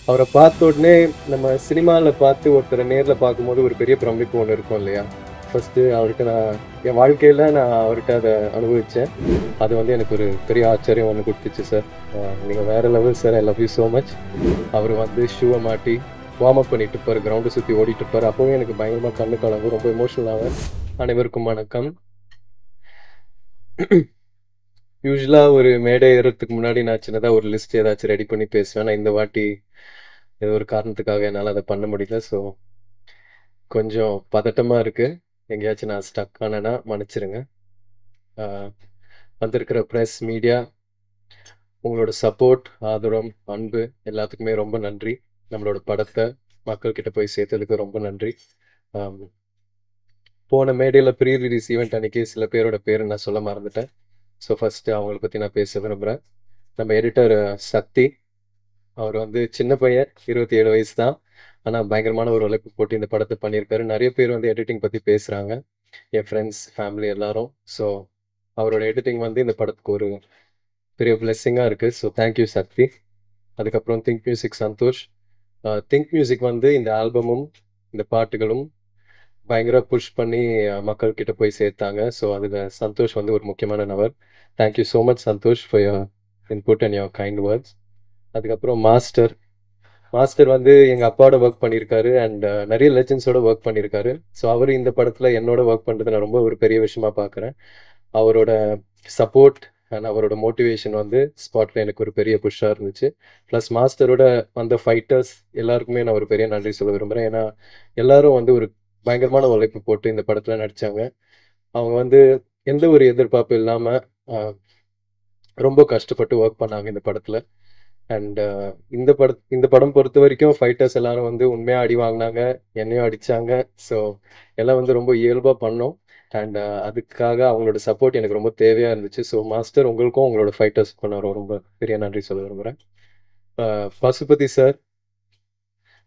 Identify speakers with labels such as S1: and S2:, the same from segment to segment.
S1: அவர பார்த்த உடனே நம்ம சினிமால பார்த்து ஒருத்தர நேர்ல பார்க்கும்போது ஒரு பெரிய பிரமிப்பு ஒண்ணு இருக்கும் இல்லையா? ஃபர்ஸ்ட்டு அவர்ட்ட நான் என் வாழ்க்கையில நான் அவர்ட்ட அத அனுபவிச்சேன். அது வந்து எனக்கு ஒரு பெரிய ஆச்சரியம் ஒண்ணு குடுத்துச்சு சார். நீங்க வேற level sir. I love you so much. அவரு வந்து ஷூவ மாட்டி வார்ம் அப் பண்ணிட்டு இருப்பாரு. கிரவுண்ட சுத்தி ஓடிட்டு இருப்பாரு. அப்பவே எனக்கு பயங்கரமா கண்ணு கலங்கும். ரொம்ப எமோஷனல் ஆவேன். அனைவருக்கும் வணக்கம். யூசுவலா ஒரு மேடை ஏறுறதுக்கு முன்னாடி நான் சின்னதா ஒரு லிஸ்ட் ஏதாச்சும் ரெடி பண்ணி பேசுவேன். ஆனா இந்த வாட்டி ஏதோ ஒரு காரணத்துக்காக என்னால அத பண்ண முடியல. ஸோ கொஞ்சம் பதட்டமா இருக்கு. எங்கேயாச்சும் நான் ஸ்டக் ஆனேன்னா மன்னிச்சிடுங்க. ஆ வந்திருக்கிற பிரஸ், மீடியா உங்களோட சப்போர்ட், ஆதரவு, அன்பு எல்லாத்துக்குமே ரொம்ப நன்றி. நம்மளோட படத்த மக்கள்கிட்ட போய் சேர்த்ததுக்கு ரொம்ப நன்றி. ஆம், போன மேடையில ப்ரீ ரிலீஸ் ஈவென்ட் அன்னைக்கு சில பேரோட பேர நான் சொல்ல மறந்துட்டேன். ஸோ ஃபர்ஸ்ட்டு அவங்கள பத்தி நான் பேச விரும்புறேன். நம்ம எடிட்டர் சக்தி. அவர் வந்து சின்ன பையன், 27 வயசு தான். ஆனா பயங்கரமான ஒரு உழைப்பு போட்டு இந்த படத்த பண்ணியிருக்காரு. நெறைய பேர் வந்து எடிட்டிங் பத்தி பேசுறாங்க. என் ஃப்ரெண்ட்ஸ், ஃபேமிலி எல்லாரும். ஸோ அவரோட எடிட்டிங் வந்து இந்த படத்துக்கு ஒரு பெரிய பிளெஸ்ஸிங்கா இருக்கு. So thank you Sakthi. அதுக்கப்புறம் Think Music Santhosh. Think Music வந்து இந்த ஆல்பமும், இந்த பாட்டுகளும் பயங்கர புஷ் பண்ணி மக்கள் கிட்ட போய் சேர்த்தாங்க. ஸோ அதுல சந்தோஷ் வந்து ஒரு முக்கியமான நபர். Thank you so much Santhosh for your input and your kind words. அதுக்கப்புறம் மாஸ்டர். மாஸ்டர் வந்து எங்க அப்பாவோட ஒர்க் பண்ணியிருக்காரு அண்ட் நிறைய லெஜெண்ட்ஸோட ஒர்க் பண்ணியிருக்காரு. ஸோ அவரு இந்த படத்துல என்னோட ஒர்க் பண்றது நான் ரொம்ப ஒரு பெரிய விஷயமா பார்க்குறேன். அவரோட சப்போர்ட் அண்ட் அவரோட மோட்டிவேஷன் வந்து ஸ்பாட்ல எனக்கு ஒரு பெரிய புஷ்ஷா இருந்துச்சு. ப்ளஸ் மாஸ்டரோட அந்த ஃபைட்டர்ஸ் எல்லாருக்குமே நான் ஒரு பெரிய நன்றி சொல்ல விரும்புறேன். ஏன்னா எல்லாரும் வந்து ஒரு பயங்கரமான உழைப்பு போட்டு இந்த படத்துல நடிச்சாங்க. அவங்க வந்து எந்த ஒரு எதிர்பார்ப்பும் இல்லாம அ ரொம்ப கஷ்டப்பட்டு ஒர்க் பண்ணாங்க இந்த படத்துல. அண்ட் இந்த படம் பொறுத்த வரைக்கும் ஃபைட்டர்ஸ் எல்லாரும் வந்து உண்மையா அடி வாங்குனாங்க. என்னையும் அடிச்சாங்க. ஸோ எல்லாம் வந்து ரொம்ப இயல்பா பண்ணோம். அண்ட் அதுக்காக அவங்களோட சப்போர்ட் எனக்கு ரொம்ப தேவையா இருந்துச்சு. ஸோ மாஸ்டர் உங்களுக்கும் உங்களோட ஃபைட்டர்ஸ்க்கும் நான் ரொம்ப பெரிய நன்றி சொல்ல விரும்புறேன். அ பசுபதி சார்.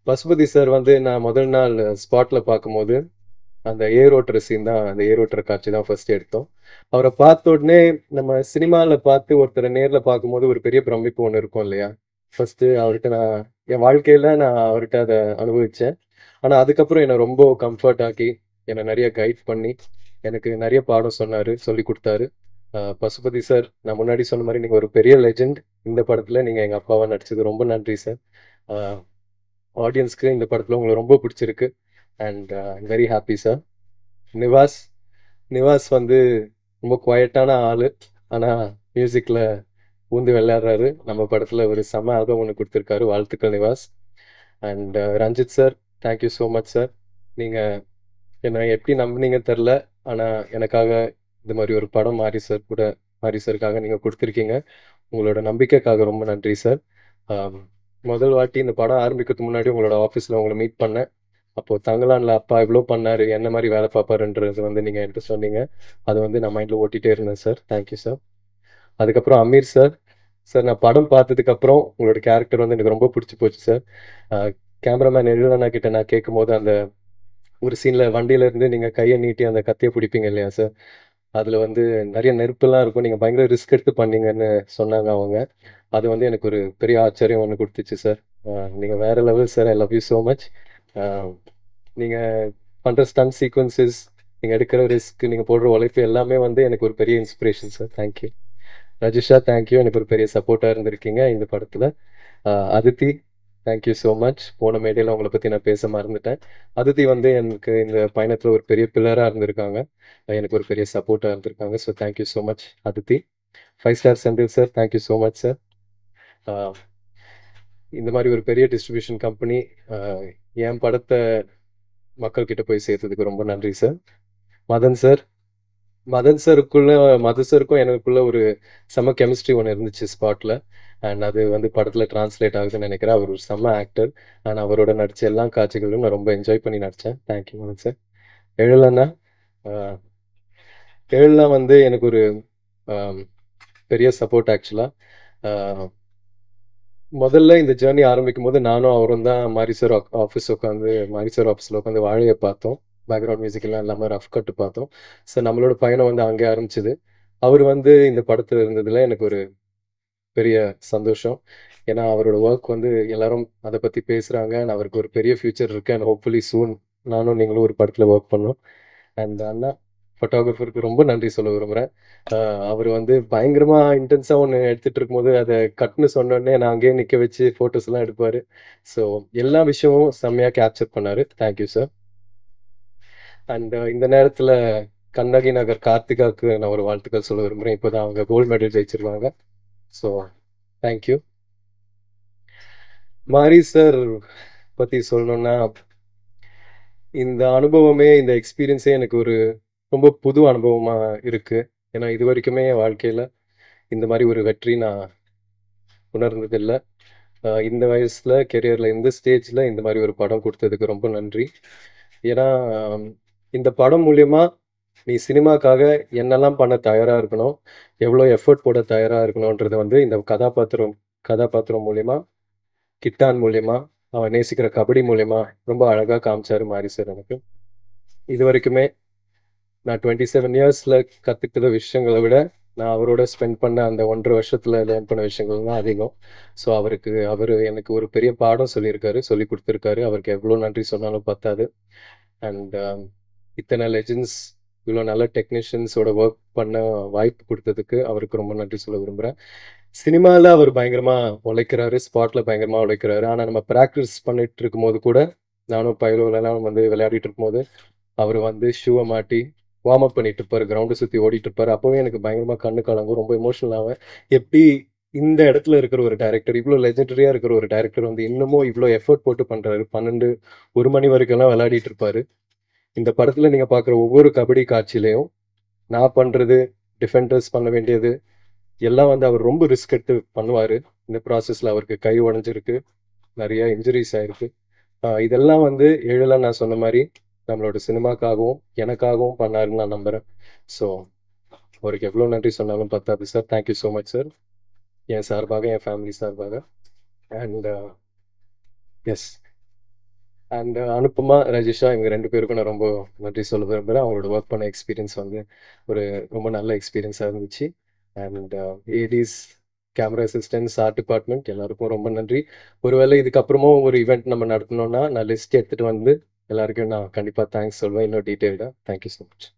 S1: பசுபதி சார் வந்து நான் முதல் நாள் ஸ்பாட்ல பார்க்கும்போது, அந்த ஏர் ஓட்டுற சீன் தான் அந்த ஏர் ஓட்டுற காட்சி தான் ஃபர்ஸ்ட் எடுத்தோம். அவர பார்த்த உடனே நம்ம சினிமால பார்த்து ஒருத்தர நேர்ல பார்க்கும்போது ஒரு பெரிய பிரமிப்பு ஒண்ணு இருக்கும் இல்லையா? ஃபர்ஸ்ட்டு அவர்ட்ட நான் என் வாழ்க்கையில நான் அவர்ட்ட அத அனுபவிச்சேன். ஆனா அதுக்கப்புறம் என்ன ரொம்ப கம்ஃபர்ட் ஆக்கி, என்ன நெறைய கைட் பண்ணி, எனக்கு நெறைய பாடம் சொன்னாரு, சொல்லிக் குடுத்தாரு. பசுபதி சார், நான் முன்னாடி சொன்ன மாரி நீங்க ஒரு பெரிய லெஜெண்ட். இந்த படத்துல நீங்க எங்க அப்பாவா நடிச்சது ரொம்ப நன்றி சார். அ ஆடியன்ஸ்க்கு இந்த படத்துல உங்கள ரொம்ப பிடிச்சிருக்கு. And I'm very happy sir. Nivas. Nivas வந்து ரொம்ப குவைட்டான ஆளு. ஆனா மியூசிக்ல பூந்து விளையாடுறாரு. நம்ம படத்துல ஒரு செம்ம ஆல்பம் ஒண்ணு குடுத்திருக்காரு. வாழ்த்துக்கள் Nivas. And Ranjith sir, thank you so much sir. நீங்க என்ன எப்படி நம்புனீங்கன்னு தெரியல. ஆனா எனக்காக இது மாரி ஒரு படம் மாரி சார் கூட மாரி சாருக்காக நீங்க குடுத்திருக்கீங்க. உங்களோட நம்பிக்கைக்காக ரொம்ப நன்றி சார். ஆம், முதல் வாட்டி இந்த படம் ஆரம்பிக்கிறதுக்கு முன்னாடி உங்களோட ஆஃபீஸ்ல உங்கள மீட் பண்ணேன். அப்போ தங்கலான்ல அப்பா இவ்ளோ பண்ணாரு, என்ன மாரி வேலை பார்ப்பாருன்றது வந்து நீங்க என்ட்ட சொன்னீங்க. அத வந்து நான் மைண்ட்ல ஓட்டிட்டே இருந்தேன் சார். Thank you sir. அதுக்கப்புறம் அமீர் சார். சார் நான் படம் பார்த்ததுக்கப்புறம் உங்களோட கேரக்டர் வந்து எனக்கு ரொம்ப புடிச்சு போச்சு சார். அ கேமராமேன் எழிலண்ணா கிட்ட நான் கேட்கும்போது, அந்த ஒரு சீன்ல வண்டியில இருந்து நீங்க கைய நீட்டி அந்த கத்திய புடிப்பீங்க இல்லையா சார்? அதுல வந்து நெறைய நெருப்புலாம் இருக்கும். நீங்க பயங்கர ரிஸ்க் எடுத்து பண்ணீங்கன்னு சொன்னாங்க அவங்க. அது வந்து எனக்கு ஒரு பெரிய ஆச்சரியம் ஒண்ணு குடுத்துச்சு சார். அ நீங்க வேற level sir. I love you so much. அ நீங்க பண்ற ஸ்டண்ட் சீக்வென்ஸஸ், நீங்க எடுக்கிற ரிஸ்க், நீங்க போடுற உழைப்பு எல்லாமே வந்து எனக்கு ஒரு பெரிய inspiration sir. Thank you. Rajisha thank you. எனக்கு ஒரு பெரிய சப்போர்ட்டா இருந்திருக்கீங்க இந்த படத்துல. Aditi thank you so much. போன மேடையில உங்கள பத்தி நான் பேச மறந்துட்டேன். அதித்தி வந்து எனக்கு இந்த பயணத்துல ஒரு பெரிய பில்லரா இருந்திருக்காங்க. எனக்கு ஒரு பெரிய சப்போர்ட்டா இருந்திருக்காங்க. So thank you so much Adithi. 5 star Senthil sir, thank you so much sir. அ இந்த மாரி ஒரு பெரிய டிஸ்ட்ரிபியூஷன் கம்பெனி என் படத்த மக்கள் கிட்ட போய் சேர்த்ததுக்கு ரொம்ப நன்றி சார். மதன் சார். மதன் சாருக்குள்ள மது சாருக்கும் எனக்குள்ள ஒரு செம்ம கெமிஸ்ட்ரி ஒண்ணு இருந்துச்சு ஸ்பாட்ல. அண்ட் அது வந்து படத்துல டிரான்ஸ்லேட் ஆகுதுன்னு நெனைக்கிறேன். அவர் ஒரு செம்ம ஆக்டர். நான் அவரோட நடிச்ச எல்லா காட்சிகளிலும் நான் ரொம்ப என்ஜாய் பண்ணி நடிச்சேன். Thank you Madan sir. Ezhil அண்ணா. அ எழில்ண்ணா வந்து எனக்கு ஒரு அம் பெரிய சப்போர்ட் ஆக்சுவலா. அ முதல்ல இந்த ஜர்னி ஆரம்பிக்கும்போது நானும் அவரும் தான் மாரி சார் ஆஃபீஸ் உட்காந்து மாரி சார் ஆஃபீஸ்ல உட்காந்து வாழைய பார்த்தோம். பேக்ரவுண்ட் மியூசிக் எல்லாம் இல்லாம ரஃப் கட் பார்த்தோம். ஸோ நம்மளோட பயணம் வந்து அங்கே ஆரம்பிச்சது. அவரு வந்து இந்த படத்துல இருந்ததுல எனக்கு ஒரு பெரிய சந்தோஷம். ஏன்னா அவரோட ஒர்க் வந்து எல்லாரும் அதை பற்றி பேசுகிறாங்க அண்ட் அவருக்கு ஒரு பெரிய ஃப்யூச்சர் இருக்குது அண்ட் ஹோப்ஃபுல்லி சூன் நானும் நீங்களும் ஒரு படத்தில் ஒர்க் பண்ணோம். அண்ட் அண்ணா ஃபோட்டோகிராஃபருக்கு ரொம்ப நன்றி சொல்ல விரும்புகிறேன். அவர் வந்து பயங்கரமாக இன்டென்ஸாக ஒன்று எடுத்துகிட்டு இருக்கும்போது அதை கட்னு சொன்னோடனே நான் அங்கேயே நிற்க வச்சு ஃபோட்டோஸ்லாம் எடுப்பார். ஸோ எல்லா விஷயமும் செம்மையாக கேப்சர் பண்ணார். Thank you sir. அண்ட் இந்த நேரத்தில் கண்ணகி நகர் கார்த்திகாவுக்கு நான் ஒரு வாழ்த்துக்கள் சொல்ல விரும்புகிறேன். இப்போ தான் அவங்க கோல்டு மெடல் ஜெயிச்சிருக்காங்க. So thank you. மாரி சார் பற்றி சொல்லணும்னா, இந்த அனுபவமே இந்த எக்ஸ்பீரியன்ஸே எனக்கு ஒரு ரொம்ப புது அனுபவமாக இருக்குது. ஏன்னா இது வரைக்குமே என் வாழ்க்கையில் இந்த மாதிரி ஒரு வெற்றி நான் உணர்ந்ததில்லை. இந்த வயசில் கெரியரில் இந்த ஸ்டேஜில் இந்த மாதிரி ஒரு படம் கொடுத்ததுக்கு ரொம்ப நன்றி. ஏன்னா இந்த படம் மூலயமா நீ சினிமாக்காக என்னெல்லாம் பண்ண தயாராக இருக்கணும், எவ்வளோ எஃபர்ட் போட தயாராக இருக்கணுன்றதை வந்து இந்த கதாபாத்திரம் மூலயமா, கிட்டான் மூலயமா, அவன் நேசிக்கிற கபடி மூலயமா ரொம்ப அழகாக காமிச்சாரு மாரி சார் எனக்கு. இது வரைக்குமே நான் 27 இயர்ஸில் கற்றுக்கிற விஷயங்களை விட நான் அவரோட ஸ்பெண்ட் பண்ண அந்த 1.5 வருஷத்தில் லேர்ன் பண்ண விஷயங்கள் தான் அதிகம். ஸோ அவர் எனக்கு ஒரு பெரிய பாடம் சொல்லியிருக்காரு, சொல்லி கொடுத்துருக்காரு. அவருக்கு எவ்வளோ நன்றி சொன்னாலும் பத்தாது. அண்ட் இத்தனை லெஜெண்ட்ஸ், இவ்வளோ நல்ல டெக்னீஷியன்ஸோட ஒர்க் பண்ண வாய்ப்பு கொடுத்ததுக்கு அவருக்கு ரொம்ப நன்றி சொல்ல விரும்புகிறேன். சினிமாவில் அவர் பயங்கரமாக உழைக்கிறாரு, ஸ்பாட்டில் பயங்கரமாக உழைக்கிறாரு. ஆனால் நம்ம ப்ராக்டிஸ் பண்ணிட்டு இருக்கும்போது கூட, நானும் பயிலோலலாம் வந்து விளையாடிட்டு இருக்கும்போது அவர் வந்து ஷூவை மாட்டி வார்ம் அப் பண்ணிட்டு இருப்பாரு, கிரவுண்டை சுற்றி ஓடிட்டு இருப்பாரு. அப்போவே எனக்கு பயங்கரமாக கண்ணு கலங்கும், ரொம்ப எமோஷனல் ஆவேன். எப்படி இந்த இடத்துல இருக்கிற ஒரு டைரக்டர், இவ்வளோ லெஜெண்டரியாக இருக்கிற ஒரு டைரக்டர் வந்து இன்னமும் இவ்வளோ எஃபர்ட் போட்டு பண்ணுறாரு. 12, 1 மணி வரைக்கும்லாம் விளையாடிட்டு இருப்பாரு. இந்த படத்தில் நீங்கள் பார்க்குற ஒவ்வொரு கபடி காட்சியிலையும் நான் பண்ணுறது, டிஃபெண்டர்ஸ் பண்ண வேண்டியது எல்லாம் வந்து அவர் ரொம்ப ரிஸ்க் எடுத்து பண்ணுவார். இந்த ப்ராசஸில் அவருக்கு கை உடஞ்சிருக்கு, நிறைய இன்ஜுரிஸ் ஆயிருக்கு. இதெல்லாம் வந்து எழிலா நான் சொன்ன மாதிரி நம்மளோட சினிமாக்காகவும் எனக்காகவும் பண்ணாருன்னு நான் நம்புகிறேன். ஸோ அவருக்கு எவ்வளோ நன்றி சொன்னாலும் பத்தாது sir. Thank you so much sir, என் சார்பாக, என் ஃபேமிலி சார்பாக. And yes, and Anupama, Rajisha, இவங்க 2 பேருக்கும் நான் ரொம்ப நன்றி சொல்ல விரும்புகிறேன். அவங்களோட ஒர்க் பண்ண எக்ஸ்பீரியன்ஸ் வந்து ஒரு ரொம்ப நல்ல எக்ஸ்பீரியன்ஸாக இருந்துச்சு. And ADs, camera assistants, art department எல்லாருக்கும் ரொம்ப நன்றி. ஒருவேளை இதுக்கப்புறமும் ஒரு ஈவெண்ட் நம்ம நடத்தணும்னா நான் லிஸ்ட் எடுத்துகிட்டு வந்து எல்லாருக்கும் நான் கண்டிப்பாக தேங்க்ஸ் சொல்வேன், இன்னும் டீட்டெயில்டாக. Thank you so much.